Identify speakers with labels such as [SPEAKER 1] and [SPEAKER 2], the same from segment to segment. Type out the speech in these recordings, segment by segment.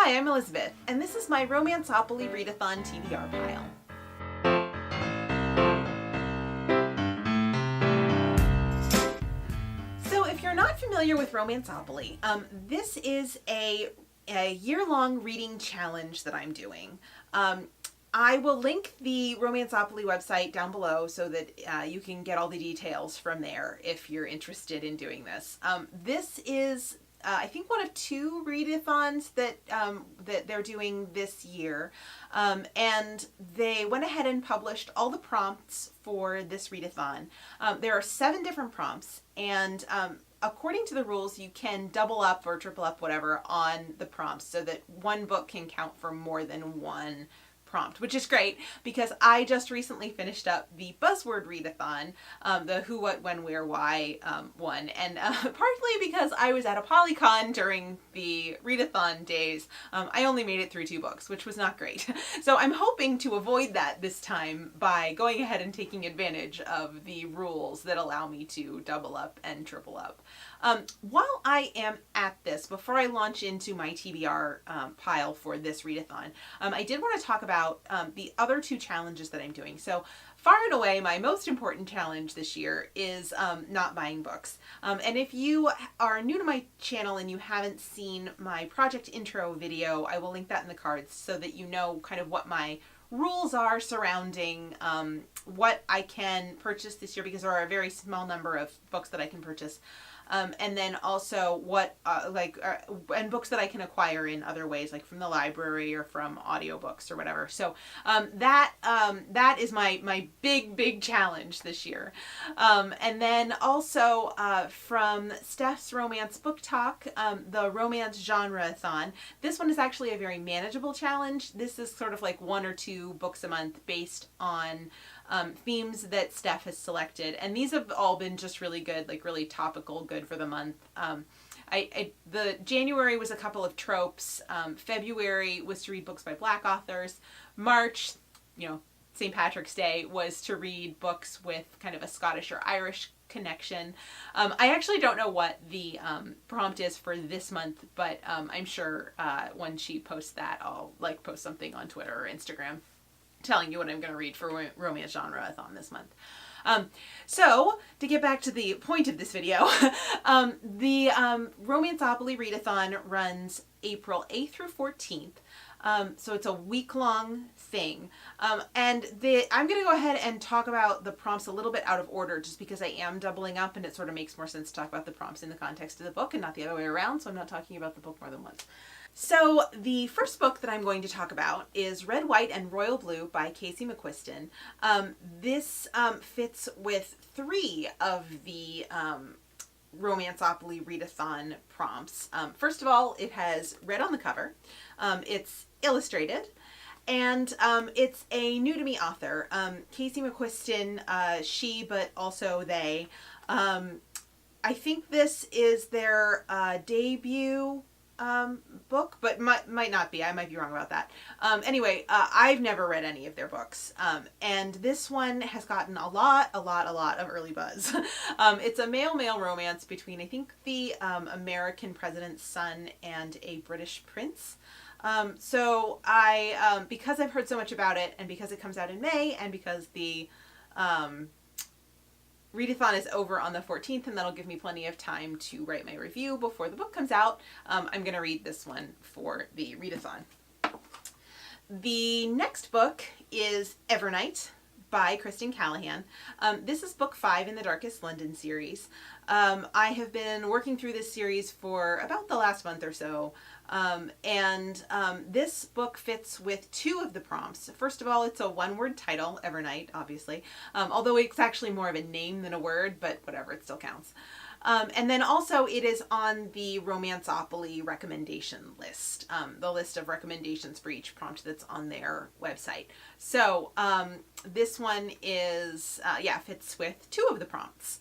[SPEAKER 1] Hi, I'm Elizabeth, and this is my Romanceopoly Readathon TBR pile. So if you're not familiar with Romanceopoly, this is a year-long reading challenge that I'm doing. I will link the Romanceopoly website down below so that you can get all the details from there if you're interested in doing this. This is I think one of two readathons that that they're doing this year, and they went ahead and published all the prompts for this readathon. There are 7 different prompts, and according to the rules, you can double up or triple up, whatever, on the prompts so that one book can count for more than one prompt, which is great because I just recently finished up the buzzword readathon, the who, what, when, where, why one, and partly because I was at a Polycon during the readathon days, I only made it through 2 books, which was not great. So I'm hoping to avoid that this time by going ahead and taking advantage of the rules that allow me to double up and triple up. While I am at this, before I launch into my TBR pile for this readathon, I did want to talk about the other 2 challenges that I'm doing. So far and away, my most important challenge this year is not buying books. And if you are new to my channel and you haven't seen my project intro video, I will link that in the cards so that you know kind of what my rules are surrounding what I can purchase this year, because there are a very small number of books that I can purchase. And then also what, and books that I can acquire in other ways, like from the library or from audiobooks or whatever. So that is my big challenge this year. And then also from Steph's Romance Book Talk, the Romance Genre-a-thon. This one is actually a very manageable challenge. This is sort of like 1 or 2 books a month based on themes that Steph has selected, and these have all been just really good, like really topical, good for the month. The January was a couple of tropes. February was to read books by Black authors. March, St. Patrick's Day, was to read books with kind of a Scottish or Irish connection. I actually don't know what the prompt is for this month, but I'm sure when she posts that, I'll post something on Twitter or Instagram telling you what I'm going to read for Romance Genre-a-thon this month. So, to get back to the point of this video, the Romanceopoly Readathon runs April 8th through 14th. So it's a week-long thing. And I'm going to go ahead and talk about the prompts a little bit out of order just because I am doubling up, and it sort of makes more sense to talk about the prompts in the context of the book and not the other way around, so I'm not talking about the book more than once. So the first book that I'm going to talk about is Red, White, and Royal Blue by Casey McQuiston. This fits with 3 of the Romanceopoly Readathon prompts. First of all, it has red on the cover. It's illustrated. And it's a new to me author. Casey McQuiston, she, but also they. I think this is their debut book, but might not be. I might be wrong about that. Anyway, I've never read any of their books, and this one has gotten a lot of early buzz. It's a male-male romance between, I think, the American president's son and a British prince. So I, because I've heard so much about it, and because it comes out in May, and because the readathon is over on the 14th, and that'll give me plenty of time to write my review before the book comes out, I'm going to read this one for the readathon. The next book is Evernight by Kristen Callahan. This is book 5 in the Darkest London series. I have been working through this series for about the last month or so, and this book fits with 2 of the prompts. First of all, it's a one-word title, Evernight, obviously, although it's actually more of a name than a word, but whatever, it still counts. And then also it is on the Romanceopoly recommendation list, the list of recommendations for each prompt that's on their website. So this one is, fits with 2 of the prompts.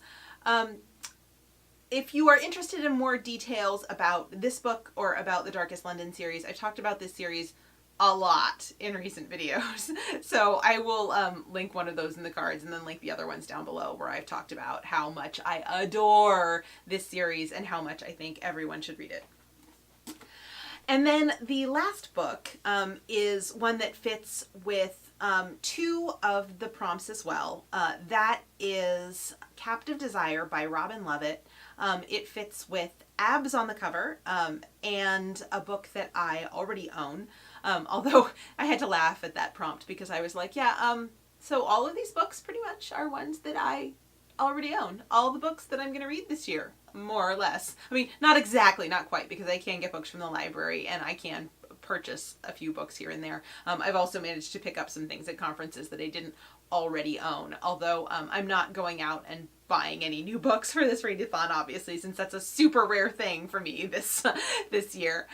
[SPEAKER 1] If you are interested in more details about this book or about the Darkest London series, I've talked about this series a lot in recent videos. So I will link one of those in the cards and then link the other ones down below where I've talked about how much I adore this series and how much I think everyone should read it. And then the last book is one that fits with two of the prompts as well. That is Captive Desire by Robin Lovett. It fits with abs on the cover and a book that I already own. Although I had to laugh at that prompt because I was like, yeah, so all of these books pretty much are ones that I already own. All the books that I'm going to read this year, more or less. I mean, not exactly, not quite, because I can get books from the library and I can purchase a few books here and there. I've also managed to pick up some things at conferences that I didn't already own, although I'm not going out and buying any new books for this readathon, obviously, since that's a super rare thing for me this year.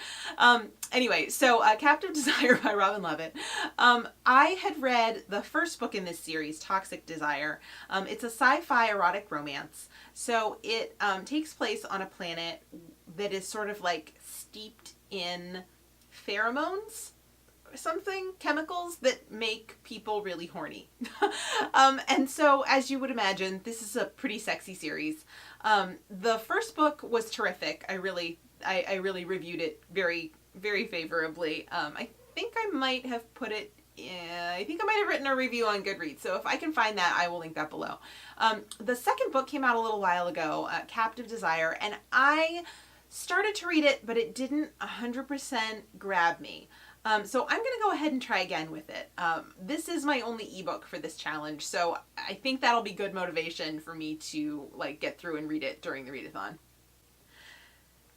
[SPEAKER 1] Anyway, so Captive Desire by Robin Lovett. I had read the first book in this series, Toxic Desire. It's a sci-fi erotic romance. So it takes place on a planet that is sort of like steeped in pheromones, chemicals that make people really horny. And so, as you would imagine, this is a pretty sexy series. The first book was terrific. I really reviewed it very, very favorably. I think I might have put it I think I might have written a review on Goodreads, so if I can find that, I will link that below. The second book came out a little while ago, Captive Desire, and I started to read it, but it didn't 100% grab me. So I'm going to go ahead and try again with it. This is my only ebook for this challenge, so I think that'll be good motivation for me to get through and read it during the readathon.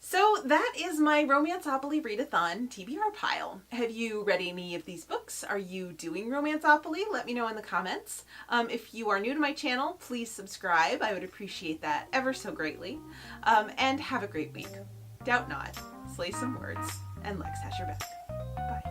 [SPEAKER 1] So that is my Romanceopoly Readathon TBR pile. Have you read any of these books? Are you doing Romanceopoly? Let me know in the comments. If you are new to my channel, please subscribe. I would appreciate that ever so greatly. And have a great week. Doubt not, slay some words, and Lex has your back. Bye.